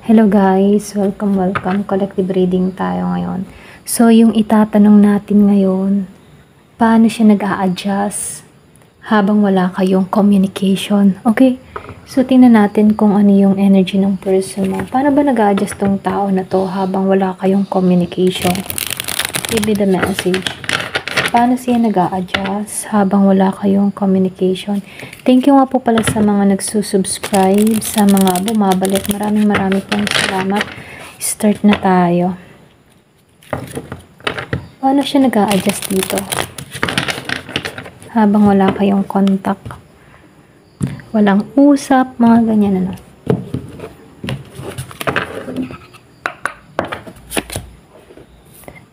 Hello guys, welcome. Collective reading tayo ngayon. So, yung itatanong natin ngayon, paano siya nag-a-adjust habang wala kayong communication? Okay? So, tingnan natin kung ano yung energy ng person mo. Paano ba nag-a-adjust tong tao na to habang wala kayong communication? Give me the message. Paano siya nag-a-adjust habang wala kayong communication? Thank you nga po pala sa mga nagsusubscribe, sa mga bumabalik. Maraming pong salamat. Start na tayo. Paano siya nag-a-adjust dito? Habang wala kayong contact. Walang usap, mga ganyan ano.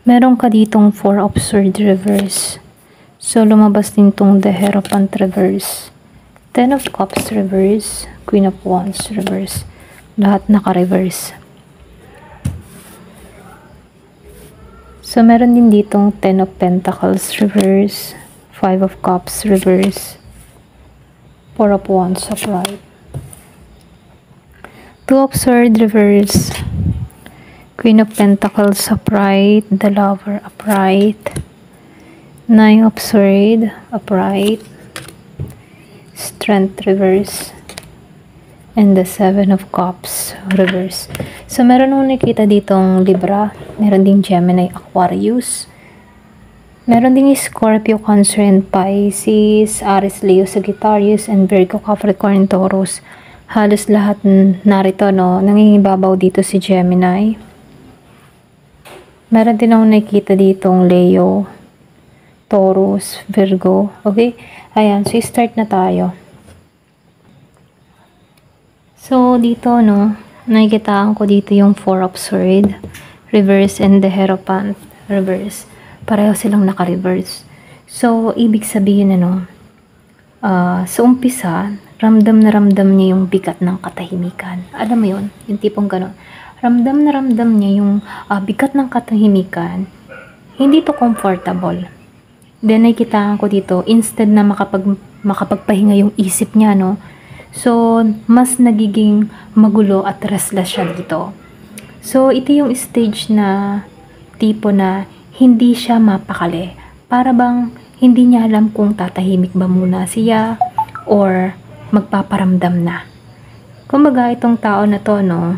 Meron ka ditong 4 of Swords reverse. So, lumabas din tong the Hierophant reverse. 10 of Cups reverse. Queen of Wands reverse. Lahat naka-reverse. So, meron din ditong 10 of Pentacles reverse. 5 of Cups reverse. 4 of Wands upright. 2 of Swords reverse. Queen of Pentacles upright, the Lover upright, 9 of Swords upright, Strength reverse, and the 7 of Cups reverse. So, meron nung nakita ditong Libra, meron ding Gemini, Aquarius, meron ding Scorpio, Cancer, and Pisces, Aries, Leo, Sagittarius, and Virgo, Capricorn, Taurus. Halos lahat narito, no? Nangingibabaw dito si Gemini. Meron din akong nakikita ditong Leo, Taurus, Virgo. Okay? Ayan. So, start na tayo. So, dito, no, nakikitaan ko dito yung 4 of Swords, reverse, and the Hierophant, reverse. Pareho silang naka-reverse. So, ibig sabihin, ano, sa umpisa, ramdam na ramdam niya yung bigat ng katahimikan. Alam mo yun? Yung tipong gano'n. Ramdam na ramdam niya yung bigat ng katahimikan, hindi to comfortable. Then, nakikitaan ko dito, instead na makapagpahinga yung isip niya, no? So, mas nagiging magulo at restless siya dito. So, ito yung stage na tipo na hindi siya mapakali. Para bang hindi niya alam kung tatahimik ba muna siya or magpaparamdam na. Kumbaga, itong tao na to, no,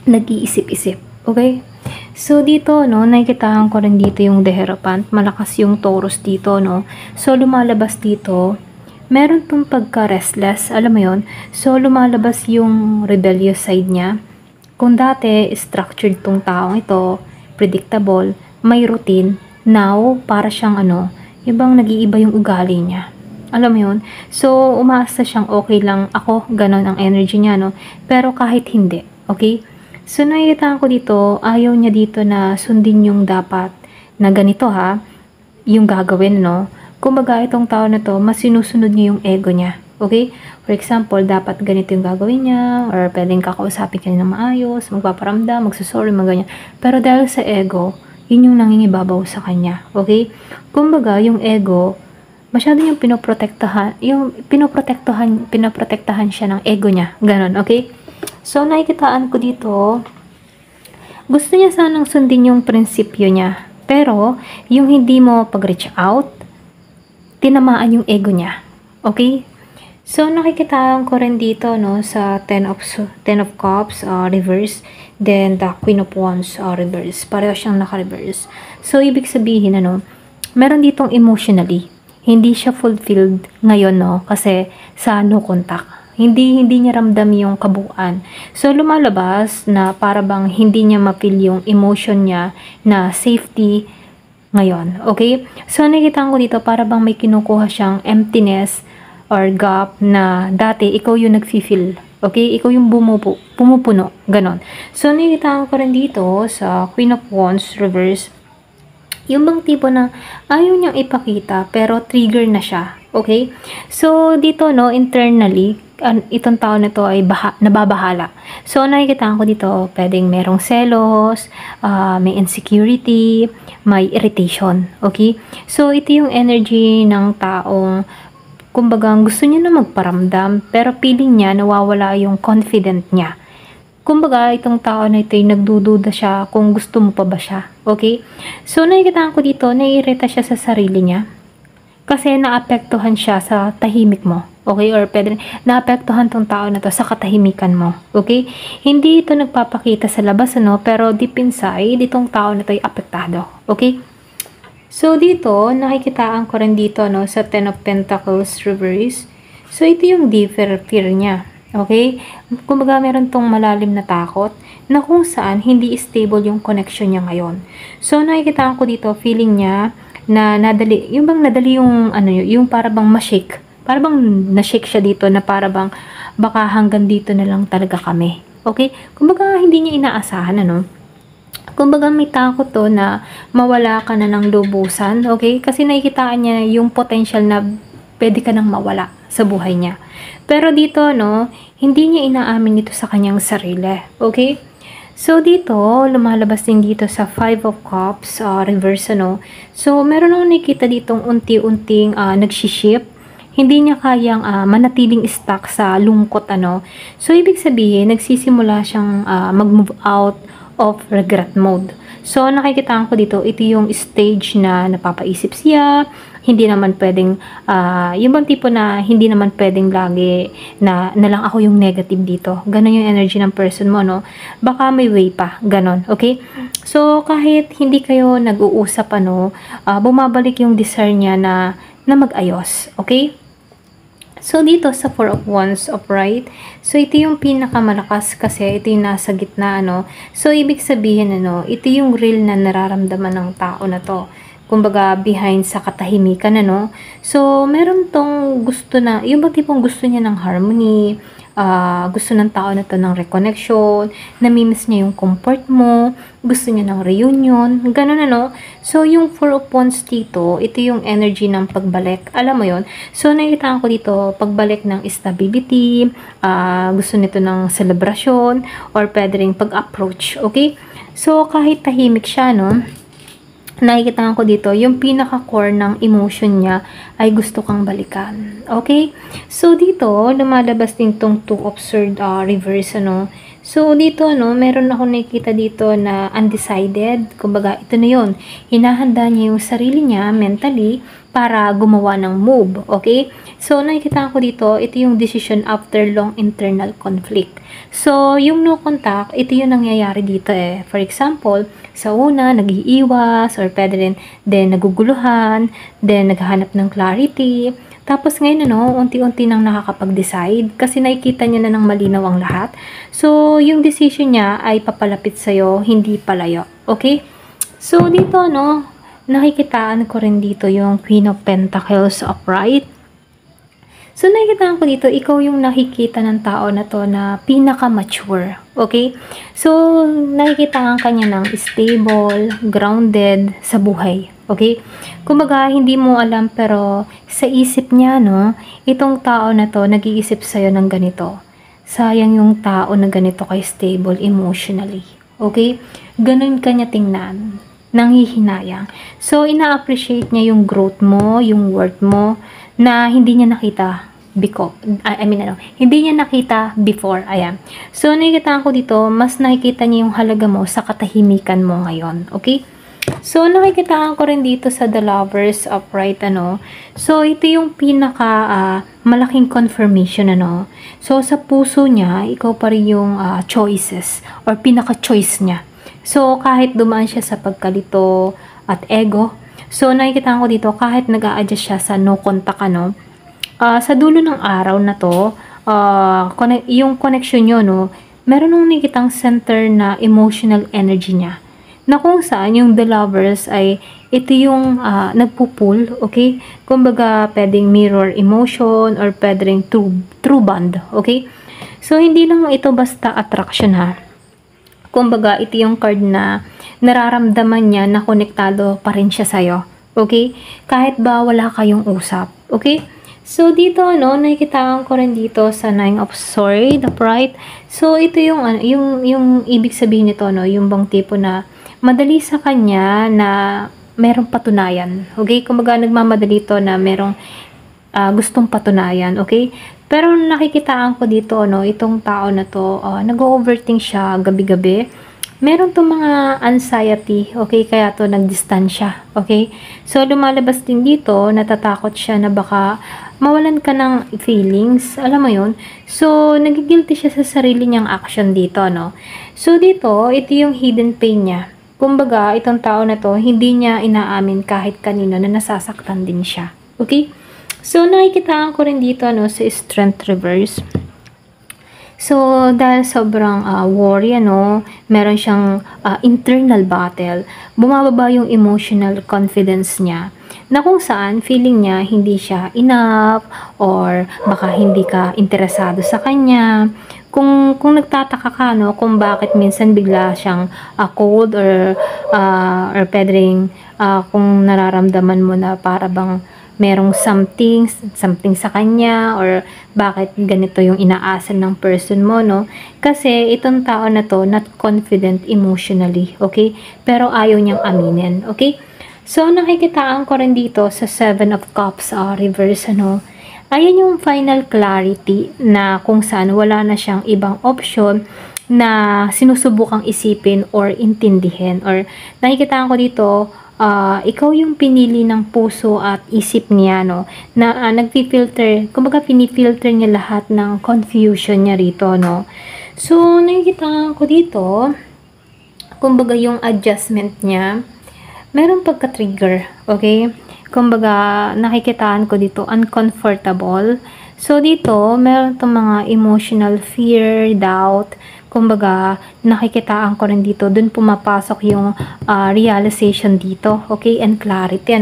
nag-iisip-isip. Okay? So, dito, no, nakikitaan ko rin dito yung the Hierophant. Malakas yung Taurus dito, no. So, lumalabas dito, meron tong pagka-restless. Alam mo yon. So, lumalabas yung rebellious side niya. Kung dati, structured tong taong ito, predictable, may routine, now, para siyang ano, ibang nag-iiba yung ugali niya. Alam mo yun? So, umaasa siyang okay lang ako, ganon ang energy niya, no. Pero kahit hindi, okay? So, nakikita ko dito, ayaw niya dito na sundin yung dapat na ganito ha, yung gagawin, no? Kumbaga, itong tao na to, mas sinusunod niya yung ego niya. Okay? For example, dapat ganito yung gagawin niya, or pwedeng kakausapin ka niya ng maayos, magpaparamdam, magsusorry, mga ganyan. Pero dahil sa ego, yun yung nangingibabaw sa kanya. Okay? Kumbaga, yung ego, masyado yung pinoprotektahan siya ng ego niya. Ganon, okay? So, nakikitaan ko dito, gusto niya sanang sundin yung prinsipyo niya. Pero, yung hindi mo pag-reach out, tinamaan yung ego niya. Okay? So, nakikitaan ko rin dito, no, sa 10 of Cups, reverse, then the Queen of Wands, reverse. Pareho siyang naka-reverse. So, ibig sabihin, ano, meron ditong emotionally, hindi siya fulfilled ngayon, no, kasi sa no contact. Hindi niya ramdam yung kabuuan. So, lumalabas na para bang hindi niya ma-feel yung emotion niya na safety ngayon. Okay? So, nakikita ko dito para bang may kinukuha siyang emptiness or gap na dati ikaw yung nag-feel. Okay? Ikaw yung pumupuno. Ganon. So, nakikita ko rin dito sa Queen of Wands reverse, yung bang tipo na ayaw niyang ipakita pero trigger na siya. Okay? So, dito, no, internally, itong tao na to ay nababahala. So, nakikita ko dito, pwedeng merong selos, may insecurity, may irritation. Okay? So, ito yung energy ng taong, kumbaga, gusto niya na magparamdam, pero feeling niya, nawawala yung confident niya. Kumbaga, itong tao na ito ay nagdududa siya kung gusto mo pa ba siya. Okay? So, nakikita ko dito, naiirita siya sa sarili niya. Kasi naapektuhan siya sa tahimik mo. Okay? Or pwede, naapektuhan tong tao na to sa katahimikan mo. Okay? Hindi ito nagpapakita sa labas, ano? Pero deep inside, itong tao na to ay apektado. Okay? So, dito, nakikitaan ko rin dito, no, sa Ten of Pentacles reverse. So, ito yung deeper fear niya. Okay? Kumbaga, meron tong malalim na takot na kung saan hindi stable yung connection niya ngayon. So, nakikita ko dito, feeling niya na nadali, yung bang nadali yung, ano, yung para bang ma-shake. Para bang na-shake siya dito na para bang baka hanggang dito na lang talaga kami. Okay? Kumbaga, hindi niya inaasahan, ano? Kumbaga, may takot to na mawala ka na ng lubusan. Okay? Kasi nakikitaan niya yung potential na pwede ka nang mawala sa buhay niya. Pero dito, no, hindi niya inaamin ito sa kanyang sarili. Okay? So, dito, lumalabas din dito sa Five of Cups, reverse, ano. So, meron akong nakikita ditong unti-unting nagsiship. Hindi niya kayang manatiling stuck sa lungkot, ano. So, ibig sabihin, nagsisimula siyang mag-move out of regret mode. So, nakikita ko dito, ito yung stage na napapaisip siya. Hindi naman pwedeng, yung bang tipo na hindi naman pwedeng lagi na lang ako yung negative dito. Ganon yung energy ng person mo, no? Baka may way pa, ganon, okay? So, kahit hindi kayo nag-uusap, ano, bumabalik yung desire niya na mag-ayos, okay? So, dito sa Four of Wands upright, so ito yung pinakamalakas kasi ito yung nasa gitna, ano. So, ibig sabihin, ano, ito yung real na nararamdaman ng tao na to. Kumbaga, behind sa katahimikan, ano. So, meron tong gusto na, yung ba tipong gusto niya ng harmony, gusto ng tao na to ng reconnection, namimiss niya yung comfort mo, gusto niya ng reunion, ganun, ano. So, yung Four of Wands dito, ito yung energy ng pagbalik. Alam mo yon. So, nakikita ko dito, pagbalik ng stability, gusto nito ng celebration, or pwede rin pag-approach, okay? So, kahit tahimik siya, no, nakikita ko dito, yung pinaka-core ng emotion niya ay gusto kang balikan. Okay? So, dito, lumalabas din tong Two of Swords reverse, ano. So, dito, ano, meron ako nakikita dito na undecided. Kumbaga, ito na yun. Hinahanda niya yung sarili niya mentally para gumawa ng move. Okay? So, nakikita ko dito, ito yung decision after long internal conflict. So, yung no contact, ito yung nangyayari dito eh. For example, sa una, nag-iiwas, or pwede rin, then naguguluhan, then naghahanap ng clarity. Tapos ngayon, ano, unti-unti nang nakakapag-decide kasi nakikita niya na ng malinaw ang lahat. So, yung decision niya ay papalapit sa'yo, hindi palayo. Okay? So, dito, ano, nakikitaan ko rin dito yung Queen of Pentacles upright. So, nakikita ko dito, ikaw yung nakikita ng tao na to na pinaka-mature. Okay? So, nakikita ka niya ng stable, grounded sa buhay. Okay? Kumbaga, hindi mo alam pero sa isip niya, no, itong tao na to nag-iisip sa'yo ng ganito. Sayang yung tao na ganito kay stable emotionally. Okay? Ganun ka niya tingnan. Nanghihinayang. So, ina-appreciate niya yung growth mo, yung worth mo, na hindi niya nakita hindi niya nakita before. Ayan. So, nakikita ko dito, mas nakikita niya yung halaga mo sa katahimikan mo ngayon. Okay? So, nakikita ko rin dito sa The Lovers upright, ano. So, ito yung pinaka malaking confirmation, ano. So, sa puso niya, ikaw pa rin yung choices or pinaka-choice niya. So, kahit dumaan siya sa pagkalito at ego, so, nakikita ko dito, kahit nag-a-adjust siya sa no contact, ano, sa dulo ng araw na to, yung connection nyo, no, meron nung nakikitang center na emotional energy niya. Na kung saan yung The Lovers ay, ito yung nagpupull, okay? Kumbaga, pwedeng mirror emotion or pwedeng true bond, okay? So, hindi lang ito basta attraction, ha. Kumbaga, ito yung card na nararamdaman niya na konektado pa rin siya sa'yo. Okay? Kahit ba wala kayong usap. Okay? So, dito, no, nakikita ko rin dito sa Nine of Swords, upright. So, ito yung ibig sabihin nito, no, yung bang tipo na madali sa kanya na merong patunayan. Okay? Kumbaga, nagmamadali to na merong gustong patunayan. Okay? Pero nakikitaan ko dito, no, itong tao na to, nag-overthink siya gabi-gabi. Meron to mga anxiety, okay, kaya to nagdistansya, okay? So, lumalabas din dito, natatakot siya na baka mawalan ka ng feelings, alam mo yun? So, nagigilty siya sa sarili niyang action dito, no? So, dito, ito yung hidden pain niya. Kumbaga, itong tao na to, hindi niya inaamin kahit kanino na nasasaktan din siya, okay? So, nakikitaan ko rin dito, no, sa strength reverse. So, dahil sobrang worry, meron siyang internal battle, bumababa yung emotional confidence niya, na kung saan feeling niya hindi siya enough, or baka hindi ka interesado sa kanya. Kung nagtataka ka, no, kung bakit minsan bigla siyang cold, or pwedeng kung nararamdaman mo na para bang merong something sa kanya, or bakit ganito yung inaasan ng person mo, no? Kasi itong tao na to, not confident emotionally, okay? Pero ayaw niyang aminin, okay? So, nakikitaan ko rin dito sa 7 of Cups reverse, ayan yung final clarity na kung saan wala na siyang ibang option na sinusubukang isipin or intindihin, or nakikitaan ko dito, ikaw yung pinili ng puso at isip niya, no, na nagfi-filter, kumbaga pinifilter niya lahat ng confusion niya rito, no. So, nakikita ko dito, kumbaga yung adjustment niya, meron pagka-trigger, okay? Kumbaga, nakikitaan ko dito, uncomfortable. So, dito, meron itong mga emotional fear, doubt. Kumbaga, nakikitaan ko rin dito, dun pumapasok yung realization dito, okay? And clarity,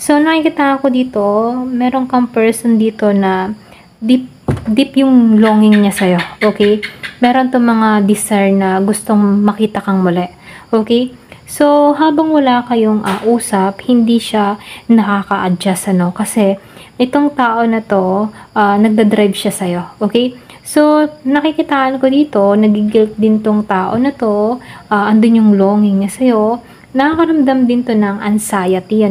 So, nakikitaan ko dito, meron kang person dito na deep yung longing niya sa'yo, okay? Meron itong mga desire na gustong makita kang muli, okay? So, habang wala kayong usap, hindi siya nakaka-adjust, kasi itong tao na to, nagdadrive siya sa'yo, okay? So, nakikitaan ko dito, nagigilt din tong tao na to, andun yung longing niya sa'yo, nakakaramdam din to ng anxiety,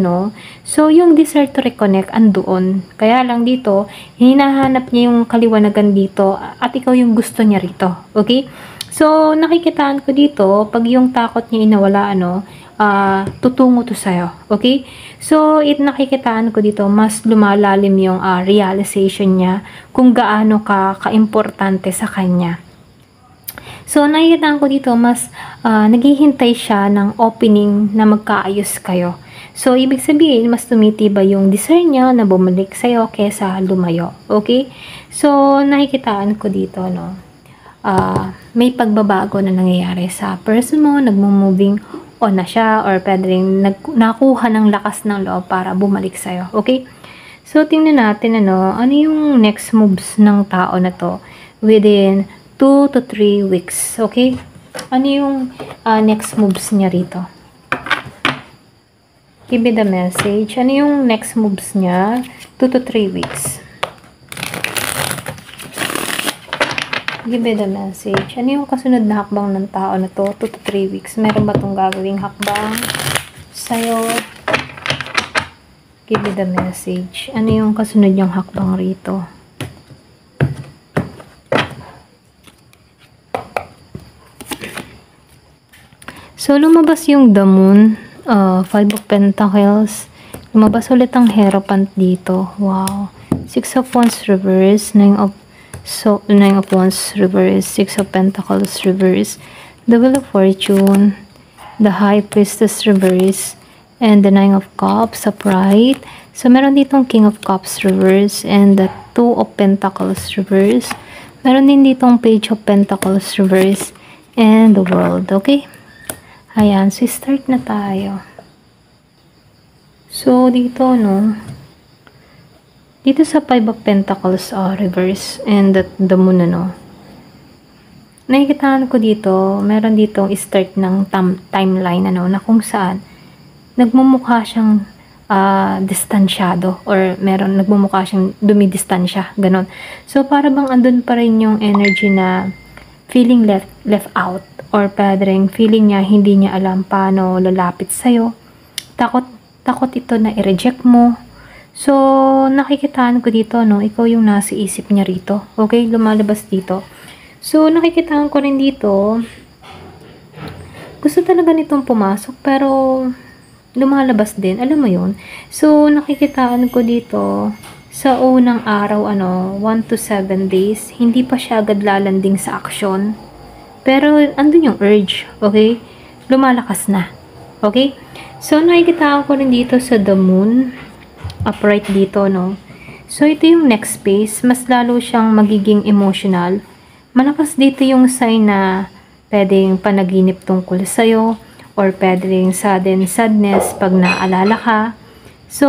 So, yung desire to reconnect, andoon. Kaya lang dito, hinahanap niya yung kaliwanagan dito, at ikaw yung gusto niya rito, okay? So, nakikitaan ko dito, pag yung takot niya inawala, tutungo to sa'yo. Okay? So, nakikitaan ko dito, mas lumalalim yung realization niya kung gaano ka-importante sa kanya. So, nakikitaan ko dito, mas naghihintay siya ng opening na magkaayos kayo. So, ibig sabihin, mas tumitibay yung desire niya na bumalik sa'yo kesa lumayo. Okay? So, nakikitaan ko dito, may pagbabago na nangyayari sa person mo, nagmo-moving on na siya, or pwedeng nakuha ng lakas ng loob para bumalik sa'yo. Okay? So, tingnan natin, ano yung next moves ng tao na to within 2 to 3 weeks. Okay? Ano yung next moves niya rito? Give me the message. Ano yung next moves niya 2 to 3 weeks? Give me the message. Ano yung kasunod na hakbang ng tao na to 2 to 3 weeks? Meron ba itong gagawing hakbang sa'yo? Give me the message. Ano yung kasunod yung hakbang rito? So, lumabas yung the moon, 5 of Pentacles. Lumabas ulit ang Hierophant dito. Wow. 6 of Wands reverse, 9 of Wands reverse, 6 of Pentacles reverse, the Wheel of Fortune, the High Priestess reverse, and the 9 of Cups upright. So, meron ditong King of Cups reverse, and the 2 of Pentacles reverse. Meron din ditong Page of Pentacles reverse, and the World. Okay? Ayan. So, start na tayo. So, dito, dito sa 5 of Pentacles reverse and the moon, nakikitaan ko dito, meron ditong start ng timeline, na kung saan nagmumukha siyang distansyado, or nagmumukha siyang dumidistansya, ganon. So, para bang andun pa rin yung energy na feeling left out, or pwedeng feeling niya hindi niya alam paano lalapit sa'yo. Takot ito na i-reject mo. So, nakikitaan ko dito, no, ikaw yung nasa isip niya rito. Okay, lumalabas dito. So, nakikitaan ko rin dito, gusto talaga nitong pumasok, pero lumalabas din. Alam mo yun? So, nakikitaan ko dito, sa unang araw, 1 to 7 days, hindi pa siya agad lalanding sa aksyon. Pero, andun yung urge. Okay? Lumalakas na. Okay? So, nakikitaan ko rin dito sa the moon, upright dito, no? So, ito yung next phase. Mas lalo siyang magiging emotional. Malakas dito yung sign na pwedeng panaginip tungkol sa'yo or pwedeng sudden sadness pag naalala ka. So,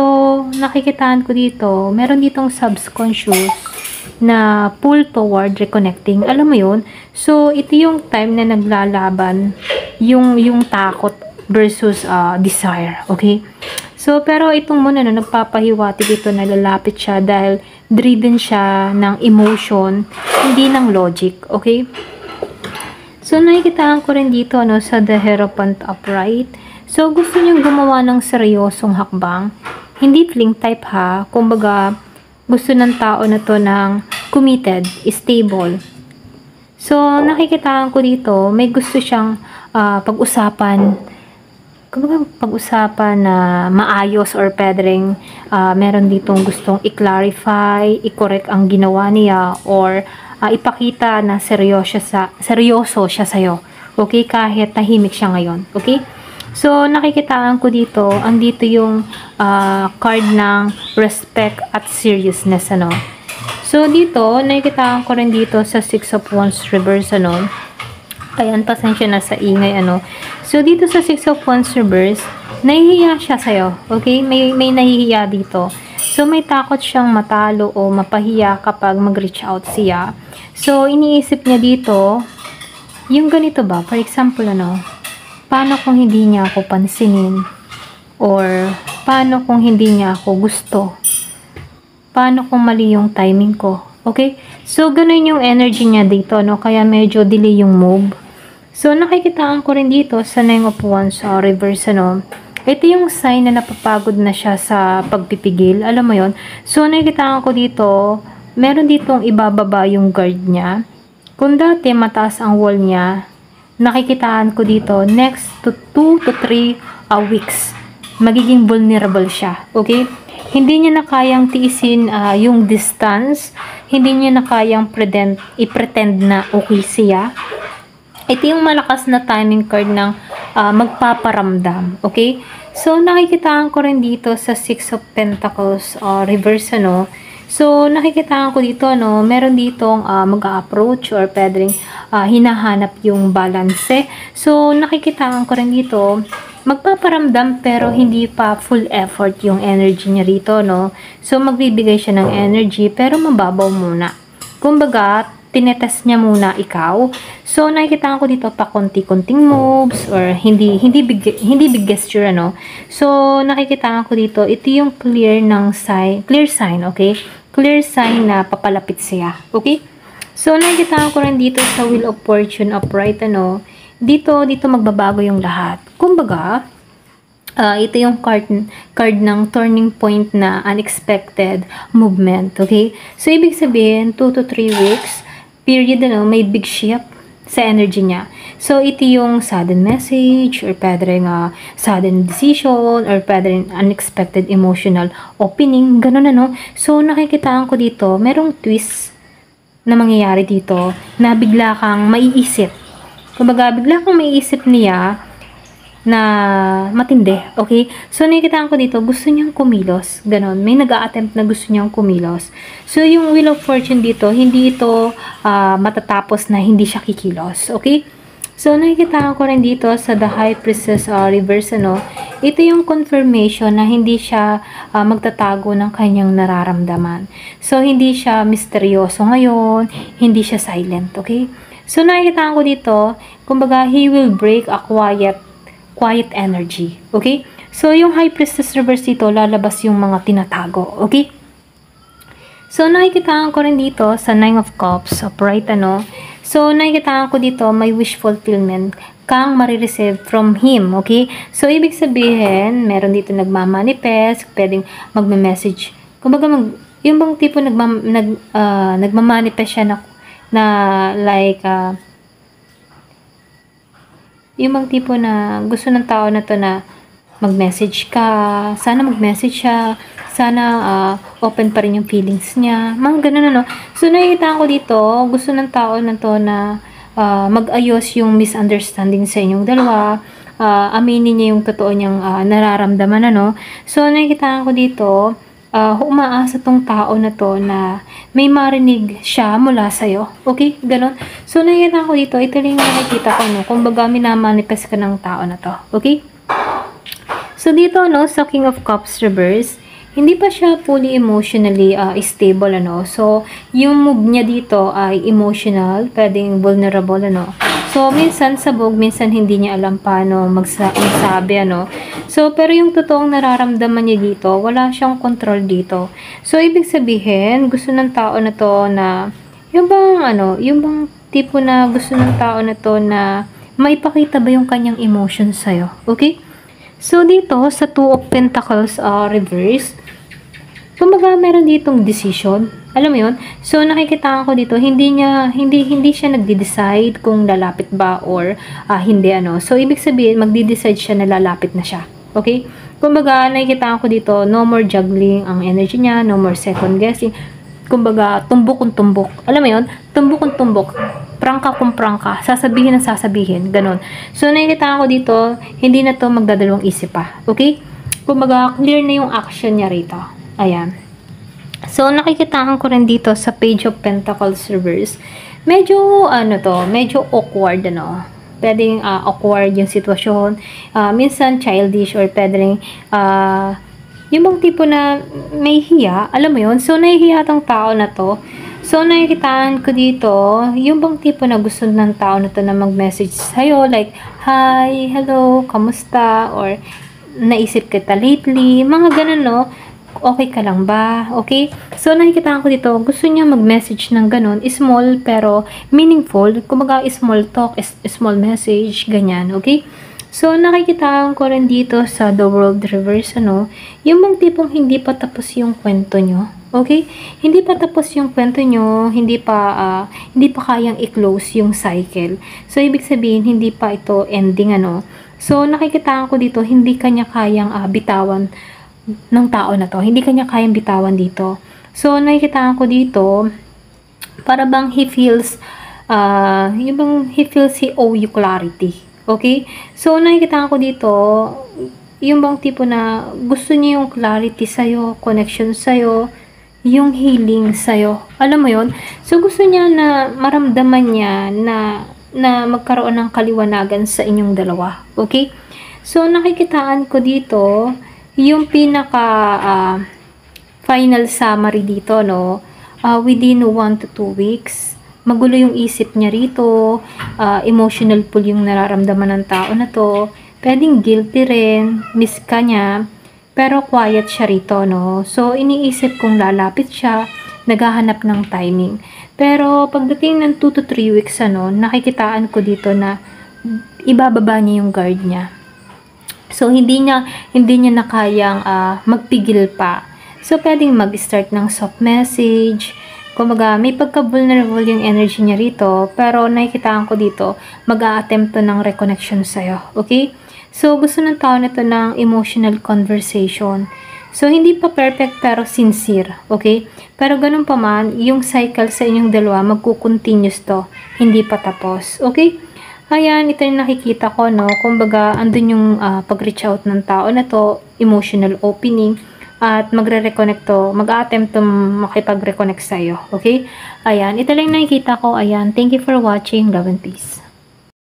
nakikitaan ko dito, meron ditong subconscious na pull toward reconnecting. Alam mo yun? So, ito yung time na naglalaban yung takot versus desire. Okay? So, pero itong muna na nagpapahiwatig ito na lalapit siya dahil driven siya ng emotion, hindi ng logic. Okay? So, nakikitaan ko rin dito sa The Hierophant upright. So, gusto niyang gumawa ng seryosong hakbang. Hindi fling type ha. Kumbaga, gusto ng tao na to ng committed, stable. So, nakikitaan ko dito, may gusto siyang pag-usapan. Kumbaga, pag-usapan na maayos or pwedeng meron ditong gustong i-clarify, i-correct ang ginawa niya or ipakita na seryoso siya sa'yo. Okay? Kahit tahimik siya ngayon. Okay? So, nakikitaan ko dito, andito yung card ng respect at seriousness, So, dito, nakikitaan ko rin dito sa 6 of Wands reverse, Ayan, pasensya na sa ingay, So, dito sa 6 of Wands reverse, nahihiya siya sa'yo. Okay? May nahihiya dito. So, may takot siyang matalo o mapahiya kapag mag-reach out siya. So, iniisip niya dito, yung ganito ba? For example, paano kung hindi niya ako pansinin? Or, paano kung hindi niya ako gusto? Paano kung mali yung timing ko? Okay? So, ganun yung energy niya dito, Kaya medyo delay yung move. So, nakikitaan ko rin dito sa 9 of Wands reverse, Ito yung sign na napapagod na siya sa pagpipigil. Alam mo yon. So, nakikitaan ko dito, meron ditong ibababa yung guard niya. Kung dati mataas ang wall niya, nakikitaan ko dito, next to 2 to 3 weeks, magiging vulnerable siya. Okay? Hindi niya na kayang tiisin yung distance. Hindi niya na kayang i-pretend na okay siya. Ito yung malakas na timing card ng magpaparamdam. Okay? So, nakikitaan ko rin dito sa 6 of Pentacles reverse, So, nakikitaan ko dito, meron ditong mag-approach or pwedeng hinahanap yung balance. So, nakikitaan ko rin dito, magpaparamdam pero hindi pa full effort yung energy niya rito, So, magbibigay siya ng energy pero mababaw muna. Kumbaga, tinetest niya muna ikaw. So, nakikita ko dito pa konti-konting moves or hindi big gesture, So, nakikita ko dito, ito yung clear sign, okay? Clear sign na papalapit siya, okay? So, nakikita ko rin dito sa Wheel of Fortune upright, Dito magbabago yung lahat. Kumbaga, ito yung card ng turning point na unexpected movement, okay? So, ibig sabihin, 2 to 3 weeks, period, may big shift sa energy niya. So, ito yung sudden message or pwedeng sudden decision or pwedeng unexpected emotional opening, ganun, So, nakikitaan ko dito, merong twist na mangyayari dito na bigla kang maiisip. Kumbaga, bigla kang maiisip niya na matindi, okay? So, nakikitaan ko dito, gusto niyang kumilos, ganon. May nag-a-attempt na gusto niyang kumilos. So, yung Wheel of Fortune dito, hindi ito matatapos na hindi siya kikilos, okay? So, nakikitaan ko rin dito sa The High Priestess reverse, ito yung confirmation na hindi siya magtatago ng kanyang nararamdaman. So, hindi siya misteryoso ngayon, hindi siya silent, okay? So, nakikitaan ko dito, kumbaga, he will break a quiet energy. Okay? So, yung High Priestess reverse dito, lalabas yung mga tinatago. Okay? So, nakikitaan ko rin dito sa 9 of Cups, upright, So, nakikitaan ko dito, may wish fulfillment kang marireceive from him. Okay? So, ibig sabihin, meron dito nagmamanifest, pwedeng magme-message Kumbaga yung bang tipo nagmamanifest siya na like, yung bang tipo na gusto ng tao na to na mag-message ka, sana mag-message siya, sana open pa rin yung feelings niya, mga ganun ano. So, nakikita ko dito, gusto ng tao na to na mag-ayos yung misunderstanding sa inyong dalawa, aminin niya yung totoo niyang nararamdaman, ano. So, nakikita ko dito, umaasa tong tao na to na may marinig siya mula sa'yo. Okay? Ganon. So, nakikita ko dito, ito rin yung nakikita ko, no? Kung baga, minamanifest ka ng tao na to. Okay? So, dito, no, sa King of Cups reverse, hindi pa siya fully emotionally stable, ano. So, yung move niya dito ay emotional, pwedeng vulnerable, ano. So, minsan sabog, minsan hindi niya alam paano magsabi, ano. So, pero yung totoong nararamdaman niya dito, wala siyang control dito. So, ibig sabihin, gusto ng tao na to na, yung bang tipo na gusto ng tao na to na maipakita ba yung kanyang emotions sa'yo. Okay? So, dito, sa Two of Pentacles reverse, kumbaga meron ditong decision. Alam mo yun? So, nakikita ko dito, hindi siya nagde-decide kung lalapit ba or hindi, ano. So, ibig sabihin, magde-decide siya na lalapit na siya. Okay? Kumbaga, nakikita ko dito, no more juggling ang energy niya, no more second guessing. Kumbaga, tumbok kung tumbok. Alam mo yun? Tumbok kung tumbok. Prangka kung prangka. Sasabihin ang sasabihin. Ganon. So, nakikita ko dito, hindi na to magdadalawang isip pa. Okay? Kumbaga, clear na yung action niya rito. Ayan. So, nakikitaan ko rin dito sa Page of Pentacles reverse. Medyo, medyo awkward, ano. Pwedeng awkward yung sitwasyon. Minsan, childish or pwedeng, yung bang tipo na may hiya, alam mo yun? So, nahihiya tong tao na to. So, nakikitaan ko dito, yung bang tipo na gusto ng tao na to na mag-message sa'yo, like, hi, hello, kamusta, or naisip kita lately, mga ganun, no? Okay ka lang ba? Okay? So, nakikitaan ko dito, gusto niya mag-message ng ganun, small pero meaningful, kumbaga small talk, small message, ganyan, okay? So, nakikita ko rin dito sa The World Reverse, ano, yung mga tipong hindi pa tapos yung kwento nyo. Okay? Hindi pa tapos yung kwento nyo, hindi pa kayang i-close yung cycle. So, ibig sabihin, hindi pa ito ending, ano. So, nakikita ko dito, hindi kanya kayang bitawan ng tao na to. Hindi kanya kayang bitawan dito. So, nakikita ko dito, para bang he feels he owe you clarity. Okay? So, nakikita ko dito, yung bang tipo na gusto niya yung clarity sa'yo, connection sa'yo, yung healing sa'yo. Alam mo yon? So, gusto niya na maramdaman niya na magkaroon ng kaliwanagan sa inyong dalawa. Okay? So, nakikitaan ko dito, yung pinaka final summary dito, no? Within 1 to 2 weeks, magulo yung isip niya rito, emotional pull yung nararamdaman ng tao na to, pwedeng guilty rin, miss ka niya, pero quiet siya rito, no? So, iniisip kung lalapit siya, naghahanap ng timing. Pero, pagdating ng 2 to 3 weeks, ano, nakikitaan ko dito na ibababa niya yung guard niya. So, hindi niya na kayang magpigil pa. So, pwedeng mag-start ng soft message. Kumbaga, may pagka-vulnerable yung energy niya rito, pero nakikitaan ko dito, mag-a-attempt to ng reconnection sa'yo. Okay? So, gusto ng tao na to ng emotional conversation. So, hindi pa perfect pero sincere. Okay? Pero ganun pa man, yung cycle sa inyong dalawa, magkukontinuous to. Hindi pa tapos. Okay? Ayan, ito yung nakikita ko, no? Kumbaga, andun yung pag-reach out ng tao na to, emotional opening, at magre-reconnect to, mag-attempt to makipag-reconnect sa'yo. Okay? Ayan, ito lang nakikita ko. Ayan, thank you for watching. Love and peace.